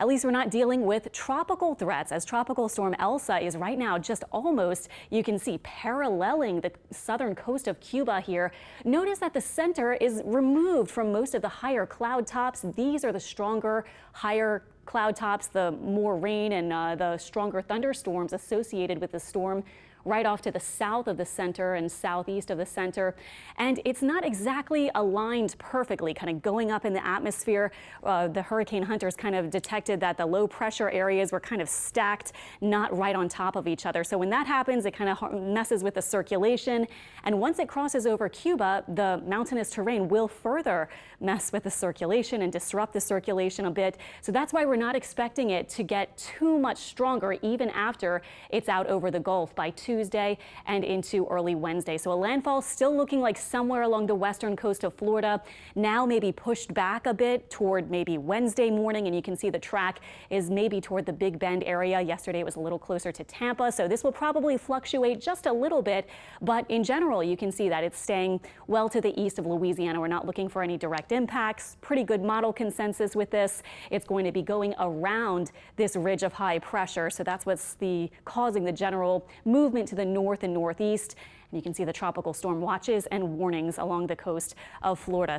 at least we're not dealing with tropical threats, as Tropical Storm Elsa is right now just almost, you can see, paralleling the southern coast of Cuba here. Notice that the center is removed from most of the higher cloud tops. These are the stronger, higher cloud tops, the more rain and the stronger thunderstorms associated with the storm right off to the south of the center and southeast of the center. And it's not exactly aligned perfectly, kind of going up in the atmosphere. The hurricane hunters kind of detected that the low pressure areas were kind of stacked, not right on top of each other. So when that happens, it kind of messes with the circulation. And once it crosses over Cuba, the mountainous terrain will further mess with the circulation and disrupt the circulation a bit. So that's why we're not expecting it to get too much stronger even after it's out over the Gulf by Tuesday and into early Wednesday. So a landfall still looking like somewhere along the western coast of Florida, now maybe pushed back a bit toward maybe Wednesday morning, and you can see the track is maybe toward the Big Bend area. Yesterday it was a little closer to Tampa, so this will probably fluctuate just a little bit, but in general you can see that it's staying well to the east of Louisiana. We're not looking for any direct impacts. Pretty good model consensus with this. It's going to be going around this ridge of high pressure, so that's what's causing the general movement to the north and northeast. And you can see the tropical storm watches and warnings along the coast of Florida.